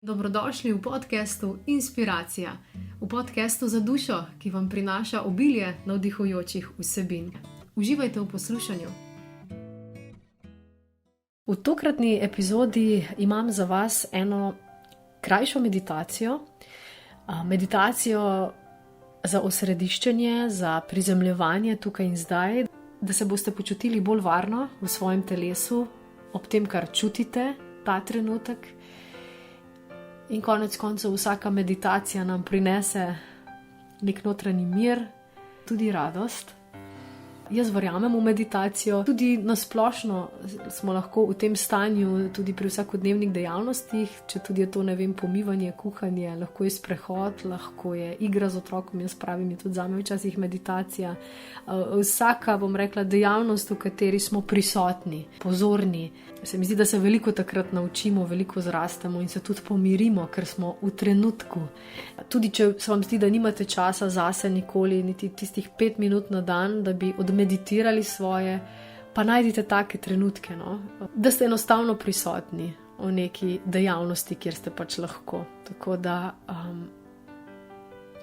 Dobrodošli v podkastu Inspiracija, v podkastu za dušo, ki vam prinaša obilje navdihujočih vsebin. Uživajte v poslušanju. V tokratni epizodi imam za vas eno krajšo meditacijo. Meditacijo za osrediščenje, za prizemljevanje tukaj in zdaj, da se boste počutili bolj varno v svojem telesu, ob tem, kar čutite ta trenutek. In konec koncev vsaka meditacija nam prinese nek notranji mir, tudi radost. Jaz verjamem v meditacijo, tudi nasplošno smo lahko v tem stanju, tudi pri vsakodnevnih dejavnostih, če tudi je to, pomivanje, kuhanje, lahko je sprehod, lahko je igra z otrokom, jaz pravim, je tudi zame včasih meditacija. Vsaka, dejavnost, v kateri smo prisotni, pozorni. Se mi zdi, da se veliko takrat naučimo, veliko zrastemo in se tudi pomirimo, ker smo v trenutku. Tudi če se vam zdi, da nimate časa zase nikoli, niti tistih 5 minut na dan, da bi odmeditirali svoje, pa najdite take trenutke, da ste enostavno prisotni v neki dejavnosti, kjer ste pač lahko. Tako da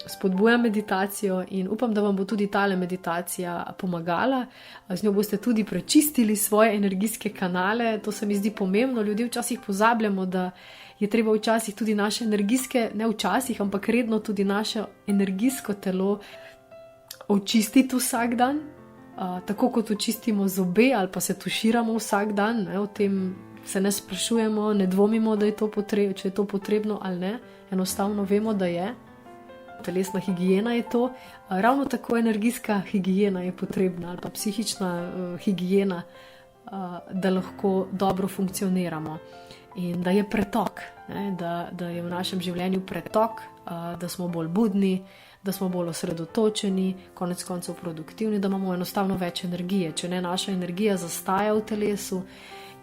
spodbujam meditacijo in upam, da vam bo tudi tale meditacija pomagala. Z njo boste tudi prečistili svoje energijske kanale, to se mi zdi pomembno. Ljudje včasih pozabljamo, da je treba včasih tudi naše energijske, ne včasih, ampak redno tudi naše energijsko telo očistiti vsak dan, tako kot očistimo zobe ali pa se tuširamo vsak dan, o tem se ne sprašujemo, ne dvomimo, da je to če je to potrebno ali ne, enostavno vemo, da je. Telesna higiena je to, ravno tako energijska higiena je potrebna ali pa psihična higiena, da lahko dobro funkcioniramo in da je pretok, da je v našem življenju pretok, da smo bolj budni, da smo bolj osredotočeni, konec koncev produktivni, da imamo enostavno več energije. Če ne, naša energija zastaja v telesu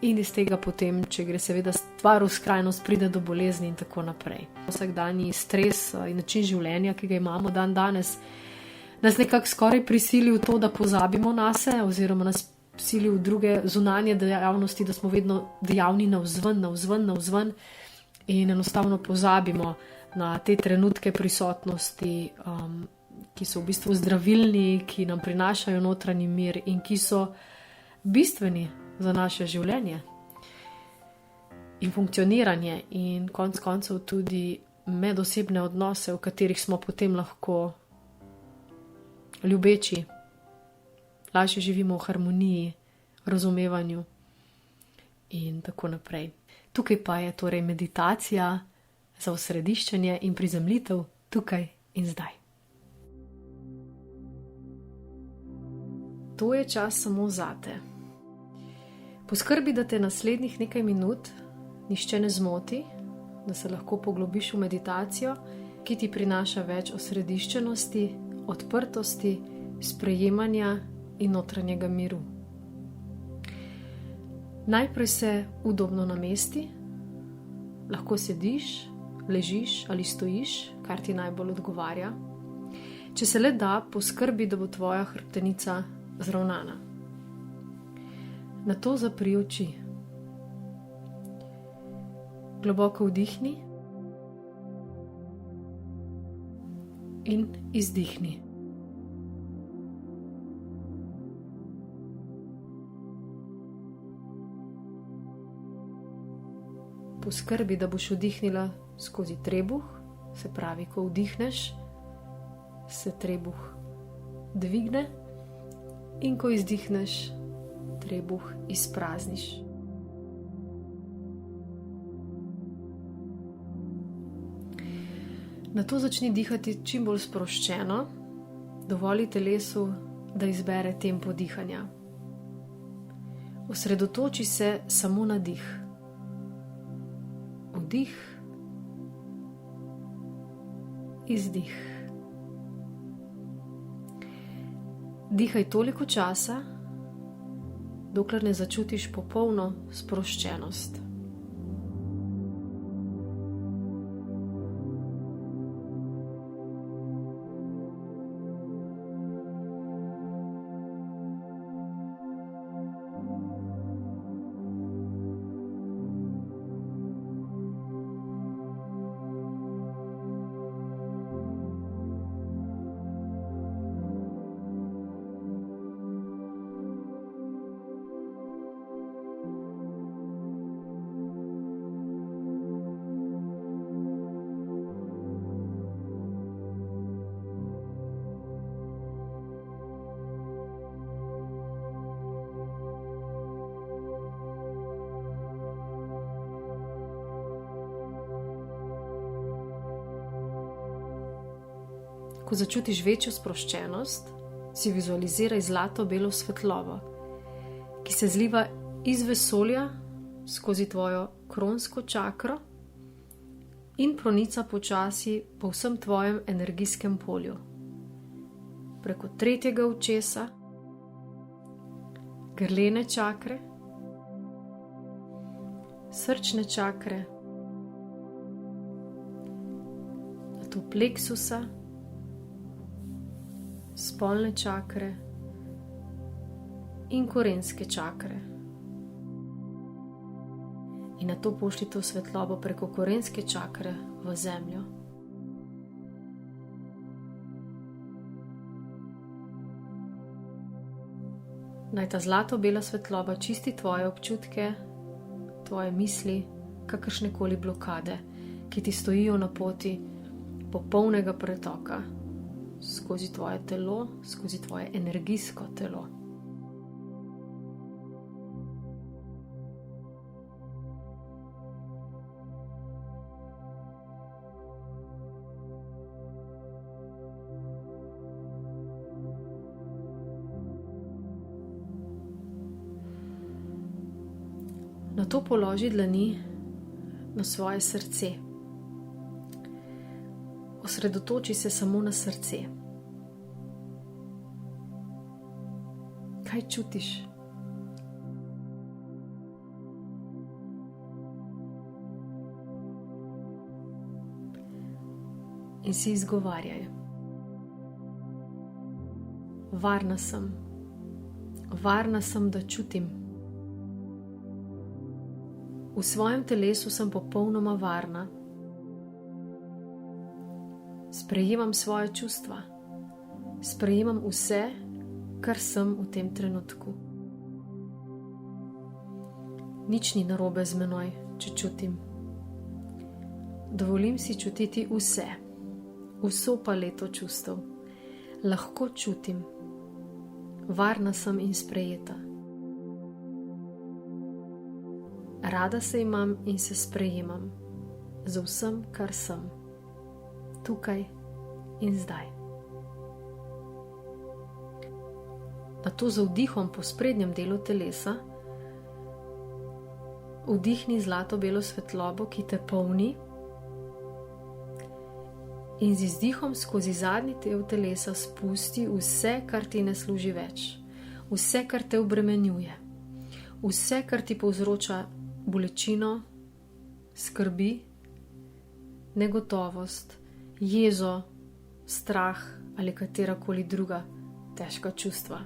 in iz tega potem, če gre seveda stvar v skrajnost, pride do bolezni in tako naprej. Vsakdanji stres in način življenja, ki ga imamo danes, nas nekako skoraj prisili v to, da pozabimo nase oziroma nas prisili v druge zunanje dejavnosti, da smo vedno dejavni navzven in enostavno pozabimo na te trenutke prisotnosti, ki so v bistvu zdravilni, ki nam prinašajo notranji mir in ki so bistveni za naše življenje in funkcioniranje in konec koncev tudi medosebne odnose, v katerih smo potem lahko ljubeči, lažje živimo v harmoniji, razumevanju in tako naprej. Tukaj pa je torej meditacija za osrediščenje in prizemljitev tukaj in zdaj. To je čas samo zate. Poskrbi, da te naslednjih nekaj minut nihče ne zmoti, da se lahko poglobiš v meditacijo, ki ti prinaša več osrediščenosti, odprtosti, sprejemanja in notranjega miru. Najprej se udobno namesti, lahko sediš, ležiš ali stojiš, kar ti najbolj odgovarja. Če se le da, poskrbi, da bo tvoja hrbtenica zravnana. Nato zapri oči. Globoko vdihni in izdihni. Poskrbi, da boš vdihnila skozi trebuh, se pravi, ko vdihneš, se trebuh dvigne in ko izdihneš, trebuh izprazniš. Nato začni dihati čim bolj sproščeno, dovoli telesu, da izbere tempo dihanja. Osredotoči se samo na dih. Vdih, izdih. Dihaj toliko časa, dokler ne začutiš popolno sproščenost. Ko začutiš večjo sproščenost, si vizualiziraj zlato-belo svetlobo, ki se zliva iz vesolja skozi tvojo kronsko čakro in pronica počasi po vsem tvojem energijskem polju. Preko tretjega očesa, grlene čakre, srčne čakre, nato pleksusa, spolne čakre in korenske čakre. In nato pošlji to svetlobo preko korenske čakre v zemljo. Naj ta zlato-bela svetloba čisti tvoje občutke, tvoje misli, kakršnekoli blokade, ki ti stojijo na poti popolnega pretoka skozi tvoje telo, skozi tvoje energijsko telo. Nato položi dlani na svoje srce. Osredotoči se samo na srce. Kaj čutiš? In si izgovarjaj. Varna sem. Varna sem, da čutim. V svojem telesu sem popolnoma varna. Sprejemam svoje čustva. Sprejemam vse, kar sem v tem trenutku. Nič ni narobe z menoj, če čutim. Dovolim si čutiti vse, vso paleto čustev. Lahko čutim. Varna sem in sprejeta. Rada se imam in se sprejemam z vsem, kar sem, tukaj in zdaj. Nato z vdihom po sprednjem delu telesa vdihni zlato-belo svetlobo, ki te polni, in z izdihom skozi zadnji del telesa spusti vse, kar ti ne služi več, vse, kar te obremenjuje, vse, kar ti povzroča bolečino, skrbi, negotovost, jezo, strah ali katerakoli druga težka čustva.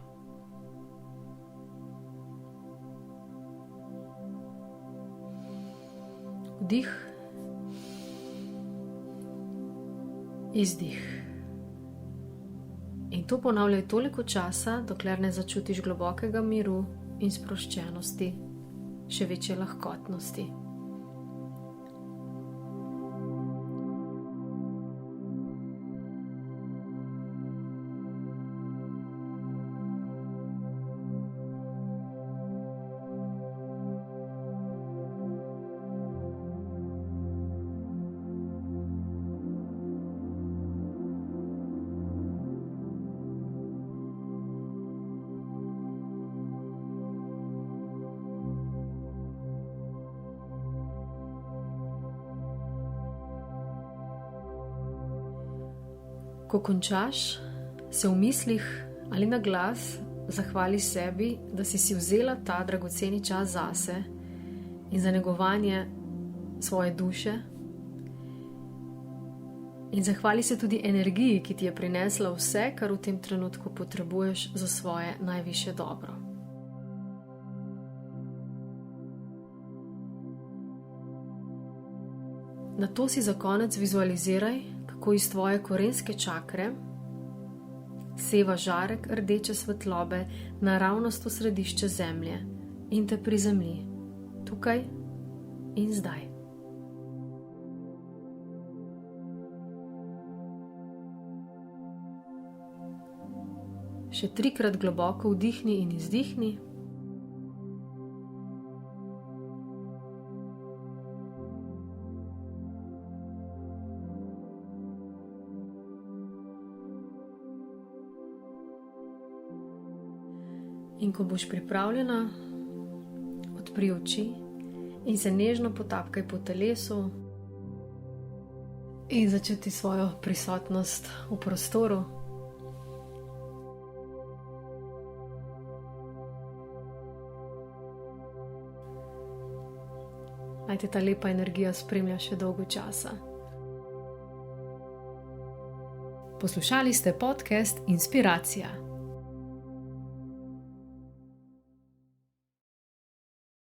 Vdih, izdih. In to ponavljaj toliko časa, dokler ne začutiš globokega miru in sproščenosti, še večje lahkotnosti. Ko končaš, se v mislih ali na glas zahvali sebi, da si vzela ta dragoceni čas zase in za negovanje svoje duše. In zahvali se tudi energiji, ki ti je prinesla vse, kar v tem trenutku potrebuješ za svoje najvišje dobro. Nato si za konec vizualiziraj, kako iz tvoje korenske čakre seva žarek rdeče svetlobe naravnost v središče zemlje in te prizemlji, tukaj in zdaj. Še 3-krat globoko vdihni in izdihni. In ko boš pripravljena, odpri oči in se nežno potapkaj po telesu in začuti svojo prisotnost v prostoru. Naj te ta lepa energija spremlja še dolgo časa. Poslušali ste podcast Inspiracija.